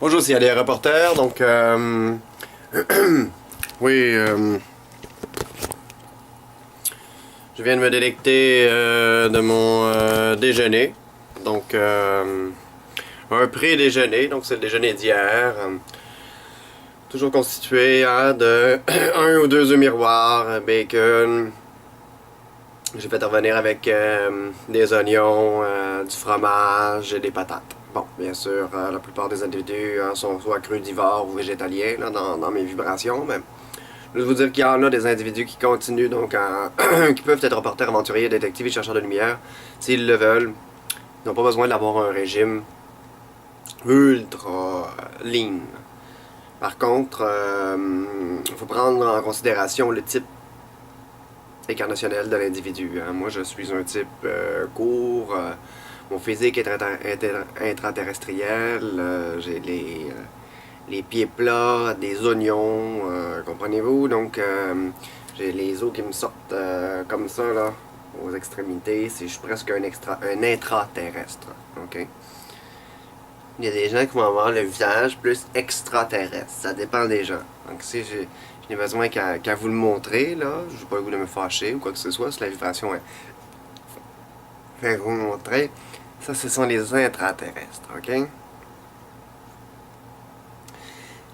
Bonjour, c'est les reporters. Donc, oui, je viens de me délecter de mon déjeuner. Donc, un pré-déjeuner. Donc, c'est le déjeuner d'hier. Toujours constitué de un ou deux œufs miroirs, bacon. J'ai fait revenir avec des oignons, du fromage et des patates. Bon, bien sûr, la plupart des individus sont soit crudivores ou végétaliens là, dans mes vibrations, mais je veux vous dire qu'il y en a des individus qui continuent, donc qui peuvent être reporters, aventuriers, détectives et chercheurs de lumière, s'ils le veulent. Ils n'ont pas besoin d'avoir un régime ultra lean. Par contre, il faut prendre en considération le type incarnationnel de l'individu. Moi, je suis un type court. Mon physique est intraterrestriel. J'ai les pieds plats, des oignons, comprenez-vous? Donc, j'ai les os qui me sortent comme ça, là, aux extrémités. Je suis presque un intraterrestre. OK? Il y a des gens qui vont avoir le visage plus extraterrestre. Ça dépend des gens. Donc, si je n'ai besoin qu'à vous le montrer, là, je n'ai pas le goût de me fâcher ou quoi que ce soit, si la vibration est fait vous montrer. Ça, ce sont les intraterrestres, OK?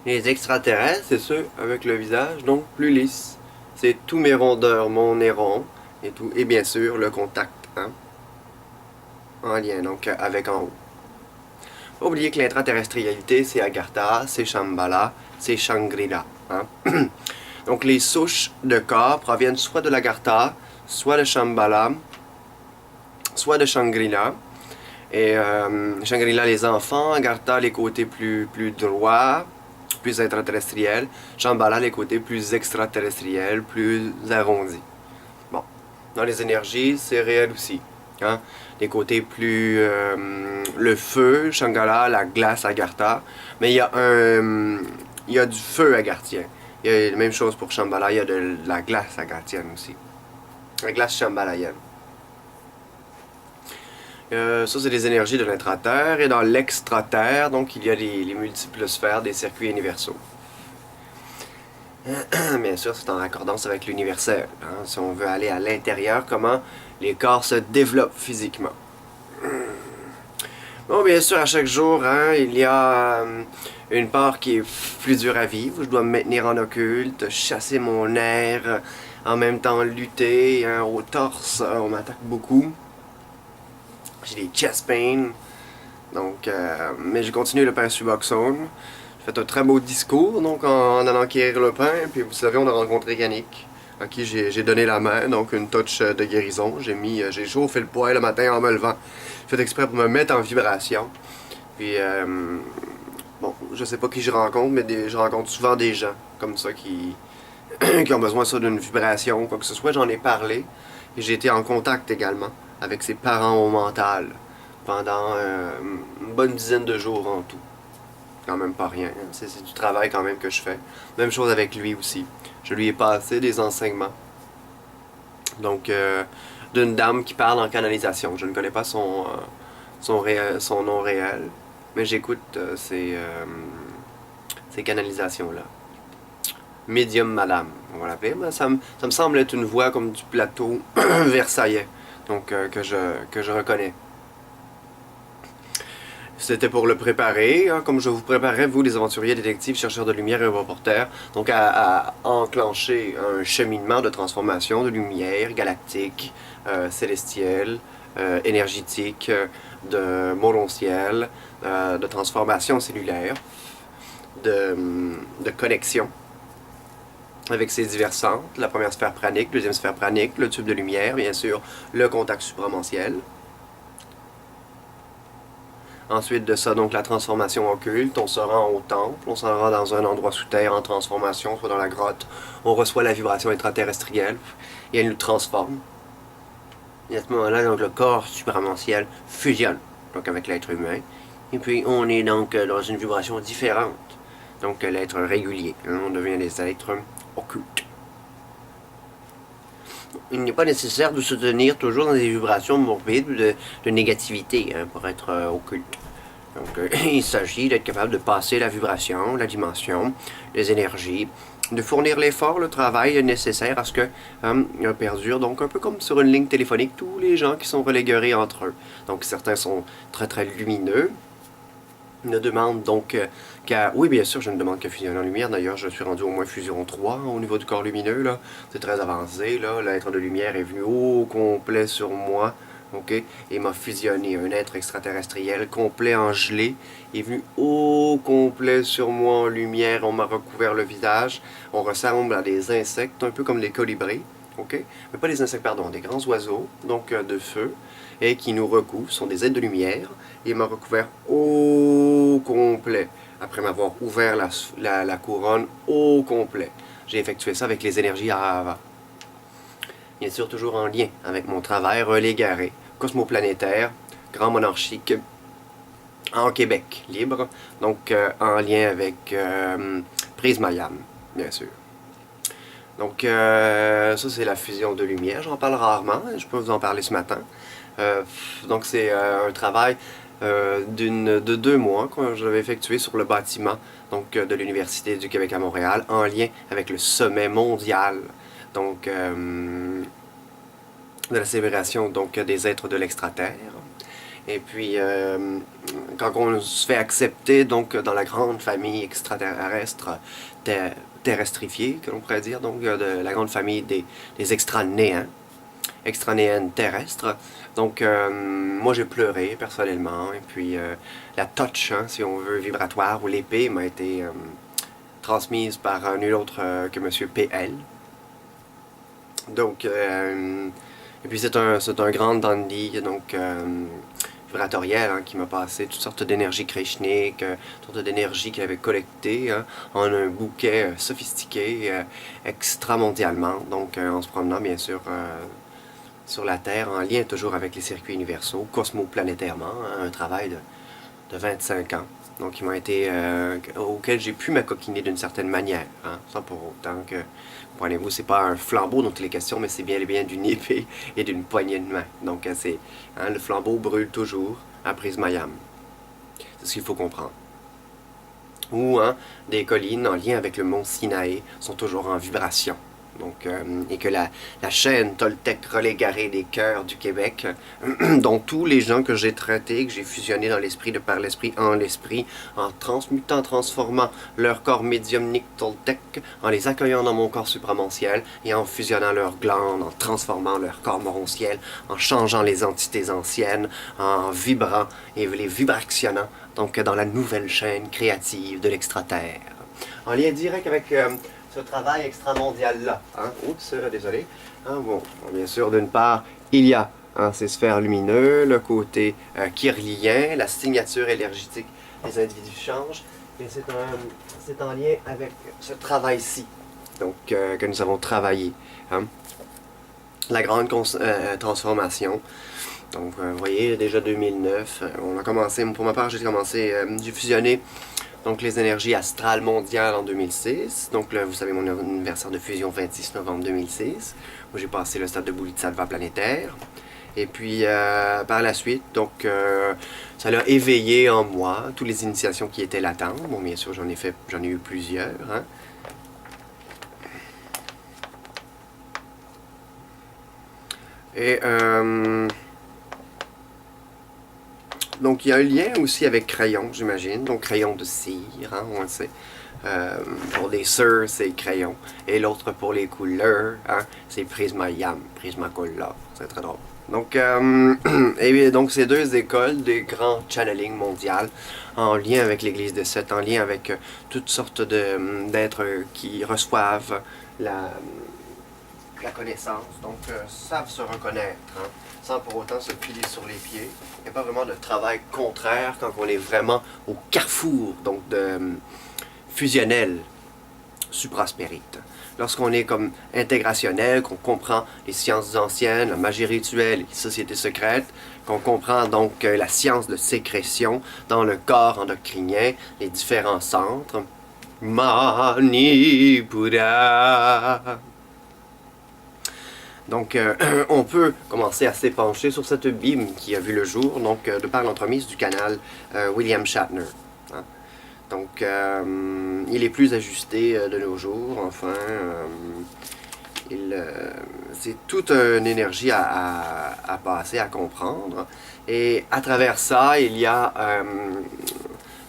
Les extraterrestres, c'est ceux avec le visage donc plus lisse. C'est tous mes rondeurs, mon nez rond et tout. Et bien sûr, le contact, en lien, donc avec en haut. Faut pas oublier que l'intraterrestrialité, c'est Agartha, c'est Shambhala, c'est Shangri-La. Donc les souches de corps proviennent soit de l'Agartha, soit de Shambhala, soit de Shangri-La. Et Shangri-La, les enfants, Agartha, les côtés plus droits, plus intraterrestriels, Shambhala, les côtés plus extraterrestriels, plus arrondis. Bon, dans les énergies, c'est réel aussi. Les côtés plus... le feu, Shanghala, la glace, Agartha. Mais il y a du feu agarthien. Il y a la même chose pour Shambhala, il y a de la glace agarthienne aussi. La glace shambhalayenne. Ça, c'est les énergies de l'intraterre. Et dans l'extraterre, donc, il y a les multiples sphères des circuits universaux. Bien sûr, c'est en accordance avec l'universel. Si on veut aller à l'intérieur, comment les corps se développent physiquement. Bon, bien sûr, à chaque jour, il y a une part qui est plus dure à vivre. Je dois me maintenir en occulte, chasser mon air, en même temps lutter. Au torse, on m'attaque beaucoup. J'ai des chest pains. Donc, mais j'ai continué le pain Suboxone. J'ai fait un très beau discours donc en allant acquérir le pain. Puis vous savez, on a rencontré Yannick, à qui j'ai donné la main, donc une touch de guérison. J'ai chauffé le poêle le matin en me levant. J'ai fait exprès pour me mettre en vibration. Puis, bon, je sais pas qui je rencontre, mais je rencontre souvent des gens comme ça qui ont besoin ça d'une vibration ou quoi que ce soit. J'en ai parlé. Et j'ai été en contact également avec ses parents au mental pendant une bonne dizaine de jours en tout. Quand même pas rien. C'est du travail quand même que je fais. Même chose avec lui aussi. Je lui ai passé des enseignements. Donc, d'une dame qui parle en canalisation. Je ne connais pas son nom réel, mais j'écoute ces canalisations-là. Médium Madame, on va l'appeler. Ça me semble être une voix comme du plateau versaillais, donc que je reconnais. C'était pour le préparer, comme je vous préparais, vous, les aventuriers, détectives, chercheurs de lumière et reporters, donc à enclencher un cheminement de transformation de lumière galactique, célestielle, énergétique, de morontiel, de transformation cellulaire, de connexion avec ces divers centres. La première sphère pranique, deuxième sphère pranique, le tube de lumière, bien sûr, le contact supramentiel. Ensuite de ça, donc la transformation occulte, on se rend au temple, on s'en rend dans un endroit sous terre en transformation, soit dans la grotte, on reçoit la vibration extraterrestrielle et elle nous transforme. Et à ce moment-là, donc le corps supramentiel fusionne donc avec l'être humain. Et puis on est donc dans une vibration différente, donc l'être régulier. On devient des êtres occultes. Il n'est pas nécessaire de se tenir toujours dans des vibrations morbides de négativité pour être occulte. Donc, il s'agit d'être capable de passer la vibration, la dimension, les énergies, de fournir l'effort, le travail nécessaire à ce que perdure. Donc, un peu comme sur une ligne téléphonique, tous les gens qui sont relégués entre eux. Donc, certains sont très très lumineux. Ne demande donc qu'à... Oui, bien sûr, je ne demande qu'à fusionner en lumière. D'ailleurs, je suis rendu au moins fusion 3 au niveau du corps lumineux. Là, c'est très avancé. Là, l'être de lumière est venu au complet sur moi. Ok, et m'a fusionné. Un être extraterrestriel complet en gelée est venu au complet sur moi en lumière. On m'a recouvert le visage. On ressemble à des insectes, un peu comme les colibris. Ok, mais pas des insectes, pardon, des grands oiseaux, donc de feu, et qui nous recouvrent. Ce sont des êtres de lumière. Il m'a recouvert au complet. Après m'avoir ouvert la couronne au complet. J'ai effectué ça avec les énergies Ahava. Bien sûr, toujours en lien avec mon travail relégaré, cosmoplanétaire, grand monarchique, en Québec, libre, donc en lien avec Prismayam, bien sûr. Donc, ça, c'est la fusion de lumière. J'en parle rarement, je peux vous en parler ce matin. Donc, c'est un travail de 2 mois que j'avais effectué sur le bâtiment donc, de l'Université du Québec à Montréal, en lien avec le sommet mondial donc, de la célébration donc, des êtres de l'extraterre. Et puis, quand on se fait accepter donc, dans la grande famille extraterrestre, terrestrifiée, que l'on pourrait dire, donc de la grande famille des extranéens, extranéennes terrestres. Donc, moi j'ai pleuré personnellement, et puis la touch, hein, si on veut, vibratoire, ou l'épée m'a été transmise par nul autre que Monsieur PL. Donc, et puis c'est un grand dandy, donc vibratoriel, hein, qui m'a passé toutes sortes d'énergie krishnique, toutes sortes d'énergie qu'il avait collectées hein, en un bouquet sophistiqué, extramondialement, donc en se promenant bien sûr sur la Terre, en lien toujours avec les circuits universaux, cosmoplanétairement, hein, un travail de 25 ans. Donc, qui m'a été, auquel j'ai pu m'acoquiner d'une certaine manière, hein, sans pour autant que, comprenez-vous, c'est pas un flambeau dont il est question, mais c'est bien et bien d'une épée et d'une poignée de main. Donc, c'est, hein, le flambeau brûle toujours à Prismayam. C'est ce qu'il faut comprendre. Ou hein, des collines en lien avec le mont Sinaï sont toujours en vibration. Donc, et que la chaîne Toltec relégarée des cœurs du Québec, dont tous les gens que j'ai traités, que j'ai fusionnés dans l'esprit, de par l'esprit, en l'esprit, en transmutant, transformant leur corps médiumnique Toltec, en les accueillant dans mon corps supramontiel, et en fusionnant leurs glandes, en transformant leur corps morontiel, en changeant les entités anciennes, en vibrant et les vibrationnant, donc dans la nouvelle chaîne créative de l'extraterre. En lien direct avec ce travail extramondial-là. Hein? Oups, désolé. Hein, bon, bien sûr, d'une part, il y a hein, ces sphères lumineuses, le côté kirlien, la signature énergétique des individus change, et c'est en lien avec ce travail-ci donc, que nous avons travaillé. Hein? La grande transformation. Donc, vous voyez, déjà 2009, on a commencé, pour ma part, j'ai fusionné donc les énergies astrales mondiales en 2006. Donc là, vous savez, mon anniversaire de fusion 26 novembre 2006, où j'ai passé le stade de Bodhisattva planétaire. Et puis, par la suite, donc, ça l'a éveillé en moi toutes les initiations qui étaient latentes. Bon, bien sûr, j'en ai eu plusieurs. Hein. Et, donc, il y a un lien aussi avec crayon, j'imagine. Donc, crayon de cire, hein, on le sait. Pour les sœurs, c'est crayon. Et l'autre pour les couleurs, hein, c'est Prismayam, Prismacolor. C'est très drôle. Donc, et donc, ces deux écoles, des grands channeling mondial, en lien avec l'Église de Seth, en lien avec toutes sortes d'êtres qui reçoivent la connaissance, donc savent se reconnaître, hein, sans pour autant se piler sur les pieds. Il n'y a pas vraiment de travail contraire quand on est vraiment au carrefour donc de fusionnel supraspérite. Lorsqu'on est comme intégrationnel, qu'on comprend les sciences anciennes, la magie rituelle, les sociétés secrètes, qu'on comprend donc la science de sécrétion dans le corps endocrinien, les différents centres, Manipura. Donc, on peut commencer à s'épancher sur cette Bible qui a vu le jour, donc, de par l'entremise du canal William Shatner. Hein. Donc, il est plus ajusté de nos jours, enfin. C'est toute une énergie à passer, à comprendre. Et à travers ça, il y a,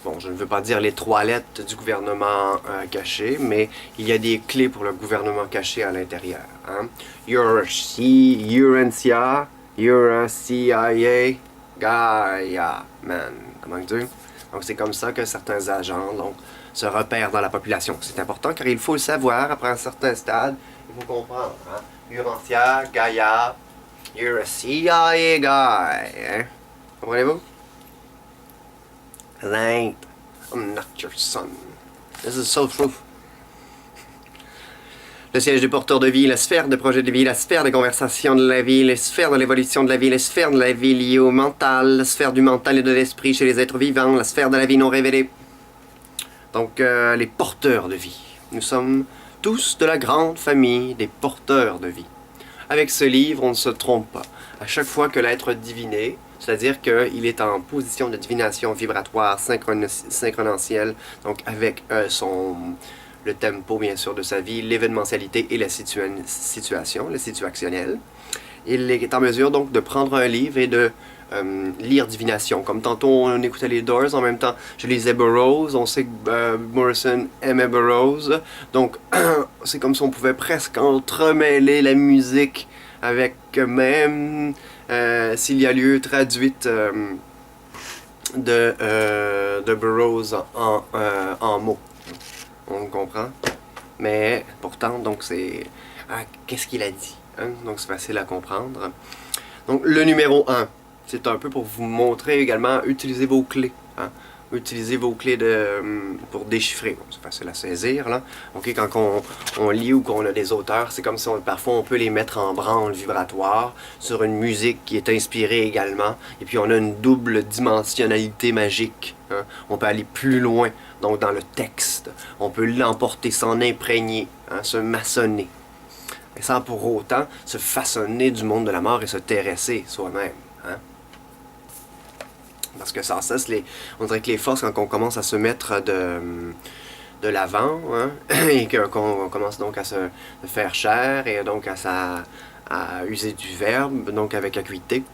bon, je ne veux pas dire les 3 lettres du gouvernement caché, mais il y a des clés pour le gouvernement caché à l'intérieur. Hein. You're a NCA, you're a CIA, Gaia, man. Comment dire? Donc c'est comme ça que certains agents donc, se repèrent dans la population. C'est important car il faut le savoir après un certain stade. Il faut comprendre. Hein? Urantia, Gaia, you're a CIA guy. Hein? Comprenez-vous? Ain't. I'm not your son. This is so true. Le siège du porteur de vie, la sphère des projets de vie, la sphère des conversations de la vie, les sphères de l'évolution de la vie, les sphères de la vie liées au mental, la sphère du mental et de l'esprit chez les êtres vivants, la sphère de la vie non révélée. Donc, les porteurs de vie. Nous sommes tous de la grande famille des porteurs de vie. Avec ce livre, on ne se trompe pas. À chaque fois que l'être diviné, c'est-à-dire qu'il est en position de divination vibratoire synchronentielle, donc avec le tempo bien sûr de sa vie, l'événementialité et la situation, le situationnel, il est en mesure donc de prendre un livre et de lire divination. Comme tantôt on écoutait les Doors, en même temps je lisais Burroughs, on sait que Morrison aimait Burroughs, donc c'est comme si on pouvait presque entremêler la musique avec même s'il y a lieu traduite de Burroughs en mots. On comprend, mais pourtant donc c'est qu'est-ce qu'il a dit, hein? Donc c'est facile à comprendre. Donc le numéro 1, c'est un peu pour vous montrer également, utiliser vos clés. Hein? Utilisez vos clés pour déchiffrer. Bon, c'est facile à saisir, là. Okay, quand on lit ou qu'on a des auteurs, c'est comme si parfois on peut les mettre en branle vibratoire sur une musique qui est inspirée également. Et puis on a une double dimensionnalité magique. Hein? On peut aller plus loin, donc dans le texte. On peut l'emporter, s'en imprégner, hein? Se maçonner. Et sans pour autant se façonner du monde de la mort et se terresser soi-même. Hein? Parce que sans ça, on dirait que les forces, quand on commence à se mettre de l'avant, hein, et qu'on commence donc à se faire chair, et donc à user du verbe, donc avec acuité,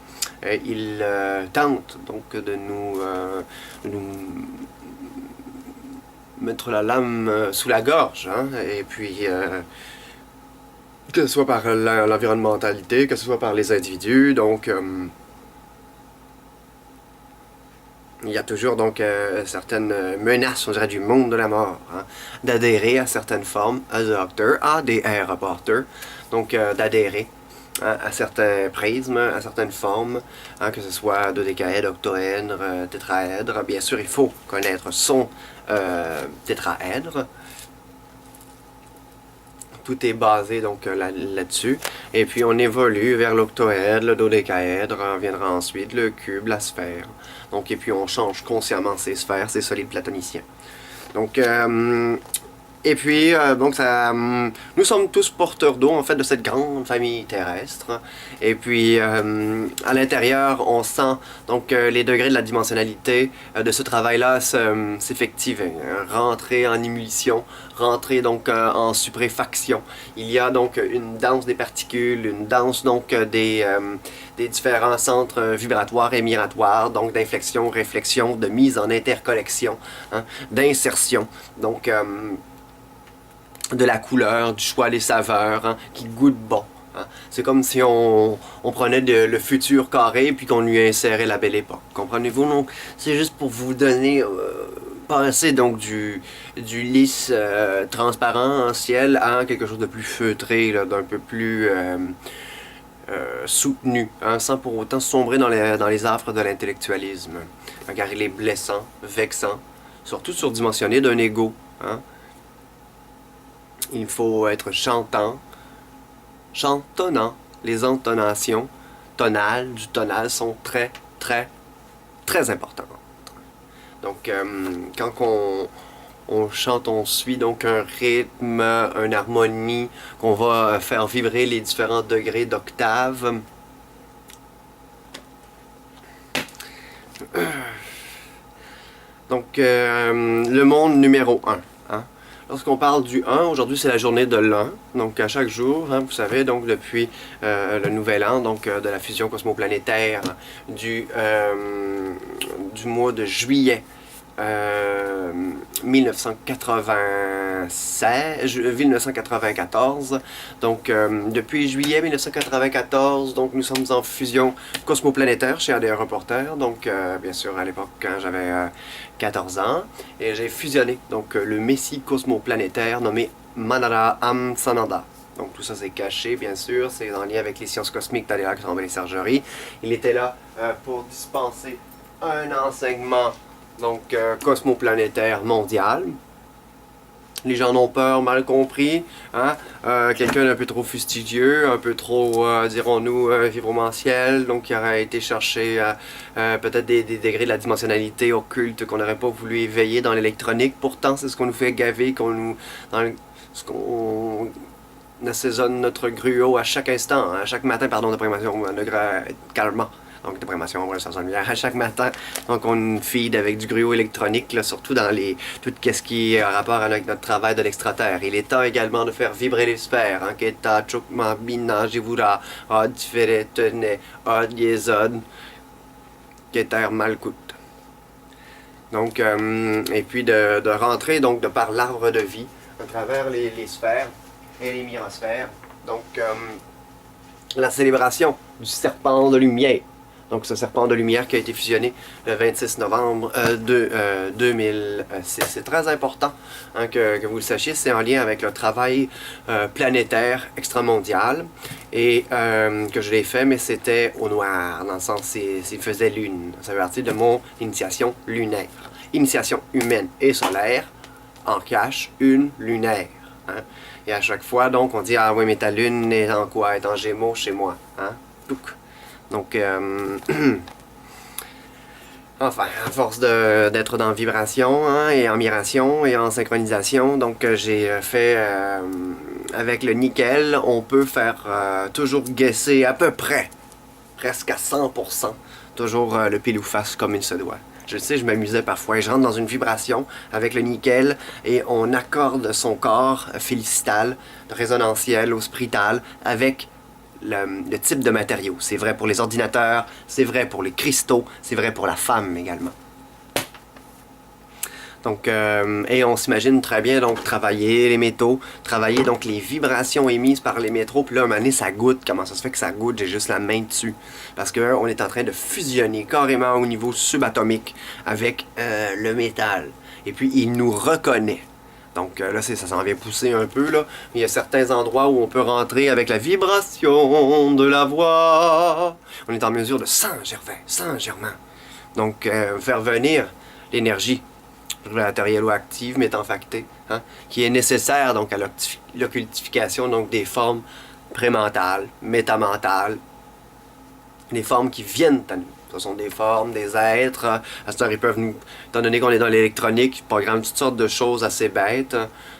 il tente donc de nous mettre la lame sous la gorge, hein, et puis que ce soit par l'environnementalité, que ce soit par les individus, donc il y a toujours donc certaines menaces, on dirait, du monde de la mort, hein, d'adhérer à certaines formes, à Doctor, à des rapporteurs, donc d'adhérer hein, à certains prismes, à certaines formes, hein, que ce soit dodécaèdre, octoèdre, tétraèdre. Bien sûr, il faut connaître son tétraèdre. Tout est basé donc là-dessus. Et puis on évolue vers l'octoèdre, le dodécaèdre, viendra ensuite le cube, la sphère. Donc, et puis on change consciemment ces sphères, ces solides platoniciens. Donc, et puis, donc nous sommes tous porteurs d'eau, en fait, de cette grande famille terrestre. Et puis, à l'intérieur, on sent donc les degrés de la dimensionnalité de ce travail-là s'effectiver, hein, rentrer en ébullition, rentrer donc en supréfaction. Il y a donc une danse des particules, une danse donc des différents centres vibratoires et migratoires, donc d'inflexion, réflexion, de mise en interconnexion, hein, d'insertion. Donc, de la couleur, du choix des saveurs, hein, qui goûtent bon. Hein. C'est comme si on prenait le futur carré puis qu'on lui insérait la belle époque. Comprenez-vous? Donc, c'est juste pour vous donner, passer donc du lisse transparent en ciel à quelque chose de plus feutré, d'un peu plus soutenu, hein, sans pour autant sombrer dans les affres de l'intellectualisme. Hein, car il est blessant, vexant, surtout surdimensionné d'un ego. Hein. Il faut être chantant, chantonnant. Les intonations tonales du tonal sont très, très, très importantes. Donc, quand on chante, on suit donc un rythme, une harmonie, qu'on va faire vibrer les différents degrés d'octave. Donc, le monde numéro 1. Hein? Lorsqu'on parle du 1, aujourd'hui c'est la journée de l'Un. Donc, à chaque jour, hein, vous savez, donc depuis le nouvel an, donc de la fusion cosmoplanétaire du mois de juillet 1994. Donc, depuis juillet 1994, donc nous sommes en fusion cosmoplanétaire chez ADR Reporter. Donc, bien sûr, à l'époque, quand j'avais 14 ans, et j'ai fusionné donc le Messie cosmoplanétaire nommé Manara Amsananda. Donc tout ça c'est caché, bien sûr, c'est en lien avec les sciences cosmiques d'Adela Tremblay-Sergerie. Il était là pour dispenser un enseignement donc cosmoplanétaire mondial. Les gens ont peur, mal compris, hein? Quelqu'un d'un peu trop fustigieux, un peu trop, dirons-nous, vibromentiel, donc qui aurait été chercher peut-être des degrés de la dimensionnalité occulte qu'on n'aurait pas voulu éveiller dans l'électronique. Pourtant, c'est ce qu'on nous fait gaver, ce qu'on assaisonne notre gruau à chaque instant, à chaque matin, pardon, de prémation, calmement. Donc, de prémation, ça sonne bien. À chaque matin, donc on feed avec du gruau électronique, là, surtout dans tout ce qui est en rapport avec notre travail de l'extraterre. Il est temps également de faire vibrer les sphères. Keta, Chukma, Bina, Jivura, Od, Tiferet, Tene, Od, Yezod, Keter, Malkut. Donc, et puis de rentrer donc de par l'arbre de vie à travers les sphères et les myosphères. Donc, la célébration du serpent de lumière. Donc, ce serpent de lumière qui a été fusionné le 26 novembre 2006. C'est très important hein, que vous le sachiez. C'est en lien avec le travail planétaire extramondial et que je l'ai fait, mais c'était au noir, dans le sens s'il faisait lune. Ça fait partie de mon initiation lunaire. Initiation humaine et solaire en cache une lunaire. Hein. Et à chaque fois, donc, on dit « Ah oui, mais ta lune est en quoi? Elle est en Gémeaux chez moi. Hein? » Donc, enfin, à force d'être dans vibration hein, et en miration et en synchronisation, donc j'ai fait avec le nickel, on peut faire toujours guesser à peu près, presque à 100%, toujours le pile ou face comme il se doit. Je sais, je m'amusais parfois et je rentre dans une vibration avec le nickel et on accorde son corps félicital, résonantiel ou spirital avec le type de matériau. C'est vrai pour les ordinateurs, c'est vrai pour les cristaux, c'est vrai pour la femme également. Donc, et on s'imagine très bien donc travailler les métaux, travailler donc les vibrations émises par les métaux, puis là, un moment donné, ça goûte. Comment ça se fait que ça goûte? J'ai juste la main dessus. Parce qu'on est en train de fusionner carrément au niveau subatomique avec le métal. Et puis, il nous reconnaît. Donc là, ça s'en vient pousser un peu, là. Il y a certains endroits où on peut rentrer avec la vibration de la voix. On est en mesure de Saint-Germain. Donc, faire venir l'énergie matérielo-active, métanfactée, hein, qui est nécessaire donc à l'occultification donc des formes prémentales, métamentales, des formes qui viennent à nous. Ce sont des formes, des êtres. À ce temps, ils peuvent nous... Étant donné qu'on est dans l'électronique, ils programment toutes sortes de choses assez bêtes.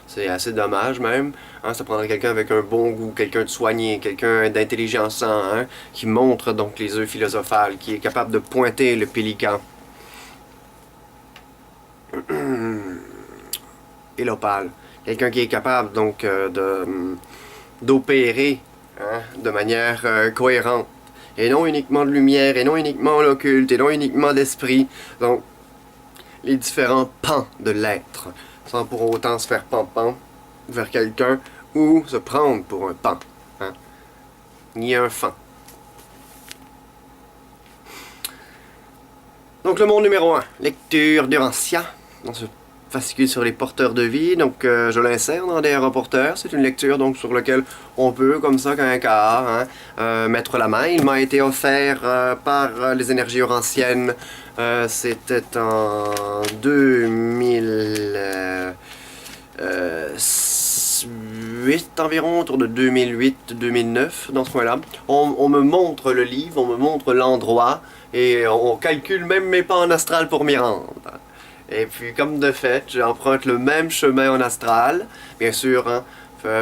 C'est assez dommage même. Hein, ça prendrait quelqu'un avec un bon goût, quelqu'un de soigné, quelqu'un d'intelligent, hein, qui montre donc les œufs philosophales, qui est capable de pointer le pélican. Et l'opale. Quelqu'un qui est capable donc d'opérer hein, de manière cohérente. Et non uniquement de lumière, et non uniquement l'occulte, et non uniquement d'esprit. Donc, les différents pans de l'être, sans pour autant se faire pan-pan vers quelqu'un ou se prendre pour un pan, hein, ni un fan. Donc, le monde numéro 1, lecture d'Urantia, dans ce fascicule sur les porteurs de vie, donc je l'insère dans des reporters. C'est une lecture donc sur laquelle on peut, comme ça, qu'un quart, hein, mettre la main. Il m'a été offert par les énergies urantiennes. C'était en 2008 environ, autour de 2008-2009, dans ce coin-là. On me montre le livre, on me montre l'endroit, et on calcule même mes pas en astral pour m'y rendre. Et puis, comme de fait, j'emprunte le même chemin en astral, bien sûr, hein,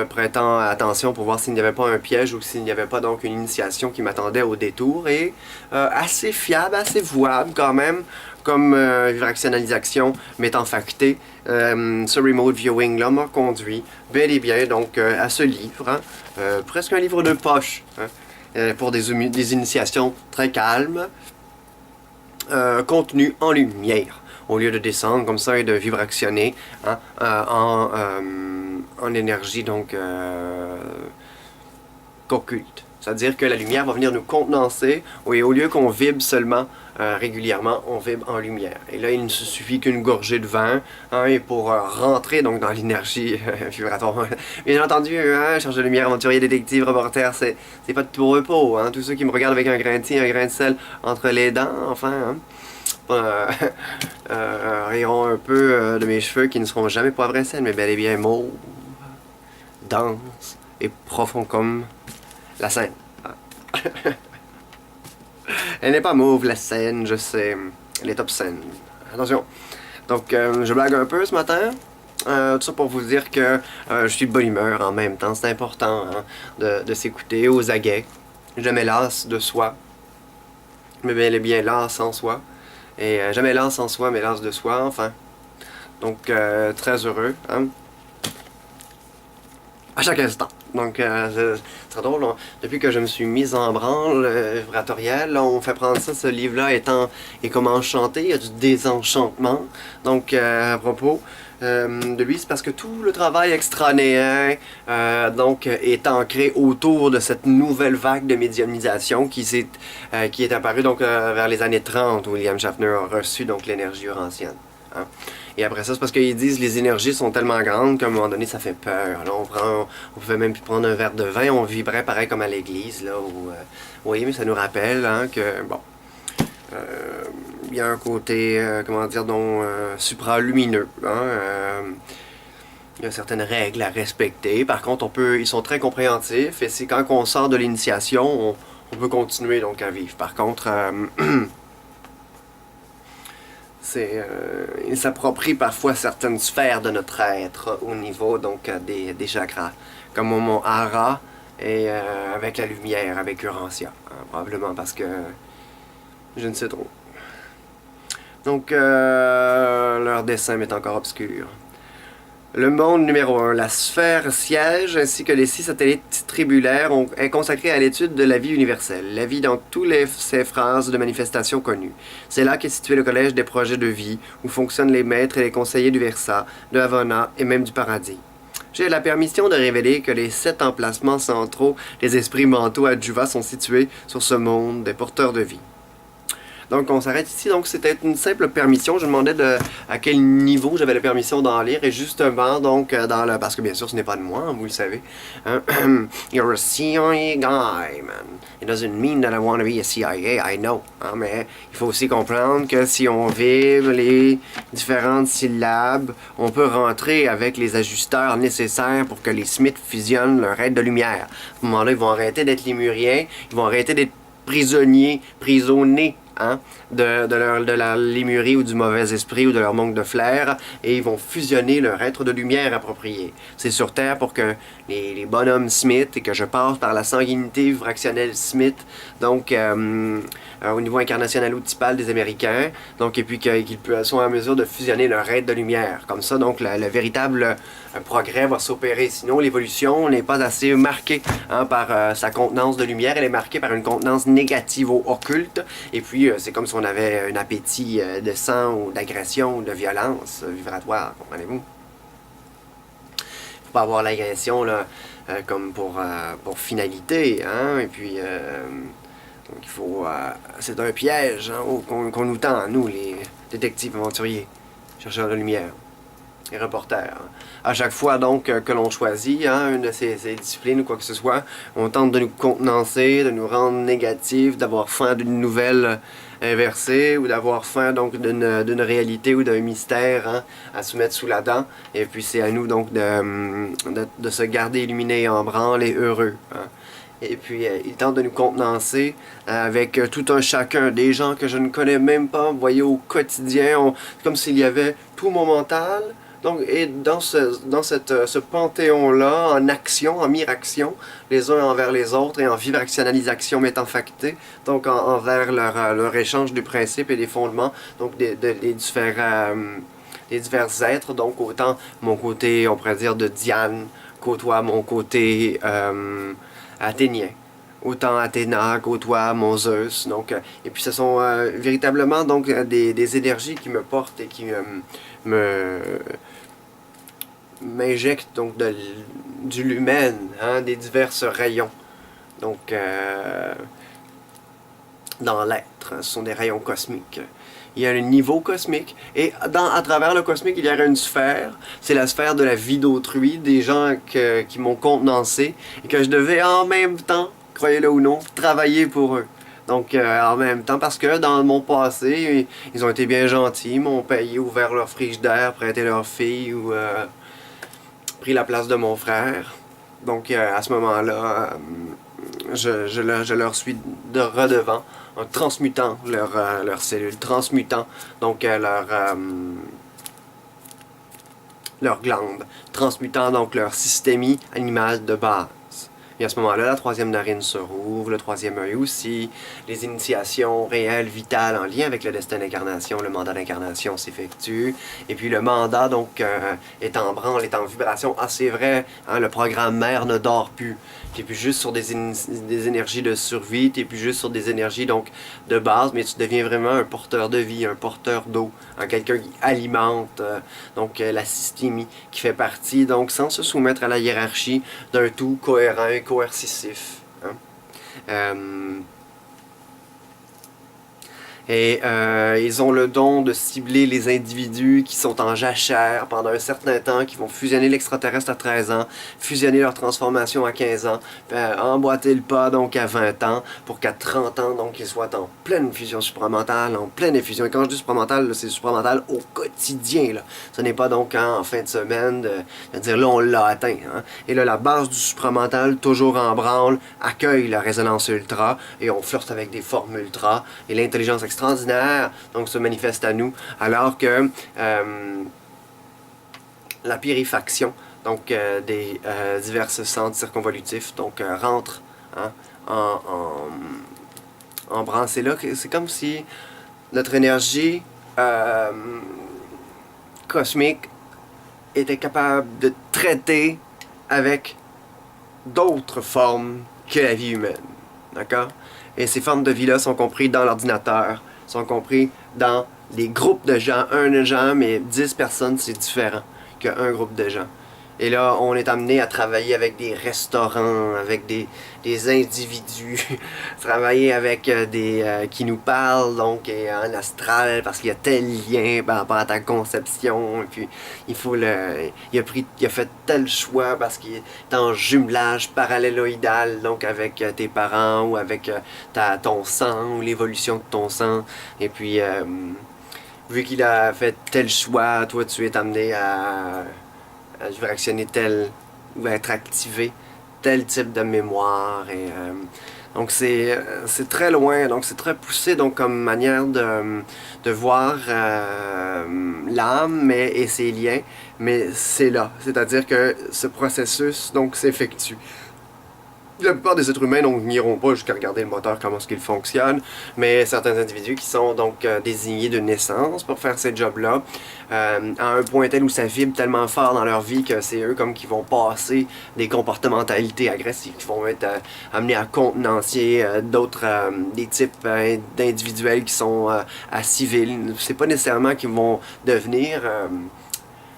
prêtant attention pour voir s'il n'y avait pas un piège ou s'il n'y avait pas donc une initiation qui m'attendait au détour. Et assez fiable, assez vouable quand même, comme fractionnalisation m'étant facté. Ce remote viewing-là m'a conduit bel et bien donc à ce livre, hein, presque un livre de poche, hein, pour des initiations très calmes, contenues en lumière, au lieu de descendre comme ça et de vibractionner, hein, en énergie donc qu'occulte. C'est-à-dire que la lumière va venir nous condenser, et au lieu qu'on vibre seulement régulièrement, on vibre en lumière. Et là, il ne suffit qu'une gorgée de vin, hein, et pour rentrer donc dans l'énergie vibratoire. Bien entendu, hein, cherche de lumière, aventurier, détective, reporter, c'est pas de tout repos. Hein. Tous ceux qui me regardent avec un grain de thé, un grain de sel entre les dents, enfin, hein, riront un peu de mes cheveux qui ne seront jamais poivre et sel, mais bel et bien mauve, dense et profond comme la Seine. Elle n'est pas mauve, la Seine, je sais. Elle est obscène. Attention. Donc, je blague un peu ce matin. Tout ça pour vous dire que je suis de bonne humeur en même temps. C'est important, hein, de s'écouter aux aguets. Jamais las de soi, mais bel et bien las en soi. Et jamais las en soi, mais las de soi, enfin. Donc, très heureux, hein, à chaque instant. Donc, c'est très drôle. Depuis que je me suis mise en branle vibratoriale, on fait prendre ça, ce livre-là est comme enchanté, il y a du désenchantement. Donc, à propos de lui, c'est parce que tout le travail extranéen donc, est ancré autour de cette nouvelle vague de médiumnisation qui est apparue donc, vers les années 30, où William Schaffner a reçu donc l'énergie urantienne. Hein. Et après ça, c'est parce qu'ils disent que les énergies sont tellement grandes qu'à un moment donné, ça fait peur. Là, on pouvait même plus prendre un verre de vin, on vibrait pareil comme à l'église. Là, où, vous voyez, mais ça nous rappelle, hein, que, bon, il y a un côté, comment dire, donc, supralumineux. Hein, il y a certaines règles à respecter. Par contre, ils sont très compréhensifs et c'est quand on sort de l'initiation, on peut continuer donc à vivre. Par contre, il s'approprie parfois certaines sphères de notre être au niveau donc des chakras, comme au mont Hara et avec la lumière, avec Urantia, hein, probablement parce que je ne sais trop. Donc leur dessin m'est encore obscur. Le monde numéro 1, la sphère siège ainsi que les 6 satellites tribulaires est consacré à l'étude de la vie universelle, la vie dans toutes ses phrases de manifestations connues. C'est là qu'est situé le collège des projets de vie, où fonctionnent les maîtres et les conseillers du Versa, de Havana et même du paradis. J'ai la permission de révéler que les 7 emplacements centraux des esprits mentaux adjuvats sont situés sur ce monde des porteurs de vie. Donc on s'arrête ici, donc c'était une simple permission, je demandais à quel niveau j'avais la permission d'en lire, et justement, donc, parce que bien sûr ce n'est pas de moi, vous le savez, hein, you're a CIA guy, man. It doesn't mean that I want to be a CIA, I know, hein, mais il faut aussi comprendre que si on vibre les différentes syllabes, on peut rentrer avec les ajusteurs nécessaires pour que les Smiths fusionnent leur aide de lumière. À ce moment-là, ils vont arrêter d'être lémuriens, ils vont arrêter d'être prisonniers, hein, de la lémurie ou du mauvais esprit ou de leur manque de flair, et ils vont fusionner leur être de lumière approprié. C'est sur Terre pour que les bonhommes Smith, et que je passe par la sanguinité fractionnelle Smith, donc au niveau incarnational ou typal des Américains, donc, et puis qu'ils sont en mesure de fusionner leur être de lumière. Comme ça, donc, le véritable progrès va s'opérer. Sinon, l'évolution n'est pas assez marquée, hein, par sa contenance de lumière. Elle est marquée par une contenance négative ou occulte. Et puis, c'est comme si on avait un appétit de sang ou d'agression ou de violence vibratoire, comprenez-vous? Faut pas avoir l'agression là, comme pour finalité, hein, et puis donc il faut, c'est un piège, hein, qu'on nous tend, nous les détectives aventuriers, chercheurs de lumière et reporters. Hein. À chaque fois donc que l'on choisit, hein, une de ces disciplines ou quoi que ce soit, on tente de nous contenancer, de nous rendre négatifs, d'avoir faim d'une nouvelle inversée, ou d'avoir faim donc d'une réalité ou d'un mystère, hein, à se mettre sous la dent. Et puis c'est à nous donc de se garder illuminés en branle et heureux. Hein. Et puis, il tente de nous contenancer avec tout un chacun, des gens que je ne connais même pas, vous voyez, au quotidien. C'est comme s'il y avait tout mon mental. Donc, et dans ce panthéon-là, en action, en miraction, les uns envers les autres et en vibrationnalisation métanfactée, donc envers leur échange du principe et des fondements, donc des divers êtres, donc autant mon côté, on pourrait dire, de Diane, côtoie mon côté athénien. Autant Athéna côtoie mon Zeus. Donc, et puis ce sont véritablement donc des énergies qui me portent et qui me m'injectent donc du lumen, hein, des divers rayons. Donc, dans l'être, ce sont des rayons cosmiques. Il y a un niveau cosmique, et à travers le cosmique, il y a une sphère, c'est la sphère de la vie d'autrui, des gens qui m'ont contenancé, et que je devais en même temps, croyez-le ou non, travailler pour eux. Donc, en même temps, parce que dans mon passé, ils ont été bien gentils, m'ont payé, ouvert leur frigidaire, prêté leur fille, ou pris la place de mon frère. Donc, à ce moment-là, je leur suis de redevant en transmutant leurs cellules, transmutant donc leurs glandes, transmutant donc leur systémie animale de base. Et à ce moment-là, la troisième narine se rouvre, le troisième œil aussi, les initiations réelles, vitales, en lien avec le destin d'incarnation, le mandat d'incarnation s'effectue. Et puis le mandat, donc, est en branle, est en vibration. Ah, c'est vrai, hein, le programme mère ne dort plus. Tu n'es plus juste sur des énergies de survie, tu n'es plus juste sur des énergies donc de base, mais tu deviens vraiment un porteur de vie, un porteur d'eau, hein, quelqu'un qui alimente donc la systémie, qui fait partie, donc sans se soumettre à la hiérarchie d'un tout cohérent et coercitif. Hein. Et ils ont le don de cibler les individus qui sont en jachère pendant un certain temps, qui vont fusionner l'extraterrestre à 13 ans, fusionner leur transformation à 15 ans, emboîter le pas donc à 20 ans, pour qu'à 30 ans, donc, ils soient en pleine fusion supramentale, en pleine effusion. Et quand je dis supramentale, c'est supramental au quotidien. Là. Ce n'est pas donc en fin de semaine de dire là on l'a atteint. Hein. Et là, la base du supramental, toujours en branle, accueille la résonance ultra, et on flirte avec des formes ultra, et l'intelligence extraordinaire donc se manifeste à nous, alors que la périfaction donc des divers centres circonvolutifs donc rentre hein, en branle. C'est là que c'est comme si notre énergie cosmique était capable de traiter avec d'autres formes que la vie humaine. D'accord? Et ces formes de vie-là sont comprises dans l'ordinateur, sont comprises dans des groupes de gens. Un gens, mais 10 personnes, c'est différent qu'un groupe de gens. Et là, on est amené à travailler avec des restaurants, avec des individus, travailler avec des qui nous parlent, donc en astral, parce qu'il y a tel lien par rapport à ta conception, et puis il a fait tel choix parce qu'il est en jumelage paralléloïdal, donc avec tes parents, ou avec ton sang, ou l'évolution de ton sang, et puis vu qu'il a fait tel choix, toi tu es amené à réactionner tel ou à être activé tel type de mémoire et donc c'est très loin, donc c'est très poussé donc comme manière de voir l'âme et ses liens, mais c'est là, c'est-à-dire que ce processus donc s'effectue. La plupart des êtres humains n'iront pas jusqu'à regarder le moteur, comment est-ce qu'il fonctionne, mais certains individus qui sont donc désignés de naissance pour faire ces jobs-là, à un point tel où ça vibre tellement fort dans leur vie que c'est eux comme qui vont passer des comportementalités agressives, qui vont être amenés à contenancier d'autres, des types d'individuels qui sont à civils. C'est pas nécessairement qu'ils vont devenir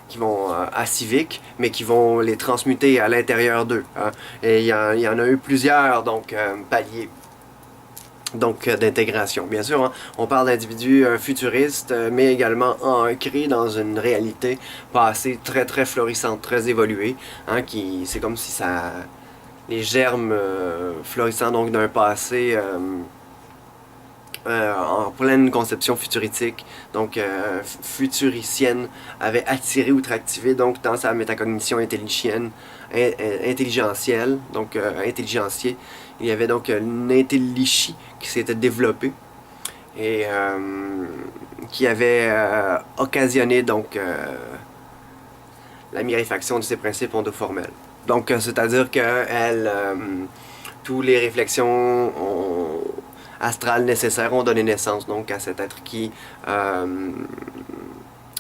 qui vont à civique, mais qui vont les transmuter à l'intérieur d'eux. Hein. Et il y en a eu plusieurs donc paliers donc d'intégration. Bien sûr, hein, on parle d'individus futuristes, mais également ancrés dans une réalité passée très très florissante, très évoluée, hein, qui c'est comme si ça les germes florissants donc d'un passé en pleine conception futuristique, donc futuricienne, avait attiré outre activé donc dans sa métacognition intelligentielle, donc intelligentier. Il y avait donc une intellichie qui s'était développée et qui avait occasionné donc la mirification de ces principes ondoformels. Donc c'est-à-dire que tous les réflexions astrales nécessaires ont donné naissance donc à cet être qui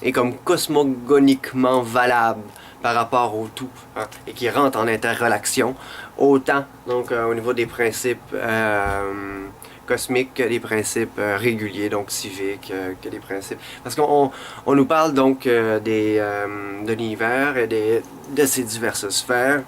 est comme cosmogoniquement valable par rapport au tout, hein, et qui rentre en interrelation autant donc au niveau des principes cosmiques que des principes réguliers, donc civiques, que des principes. Parce qu'on nous parle donc de l'univers et de ses diverses sphères.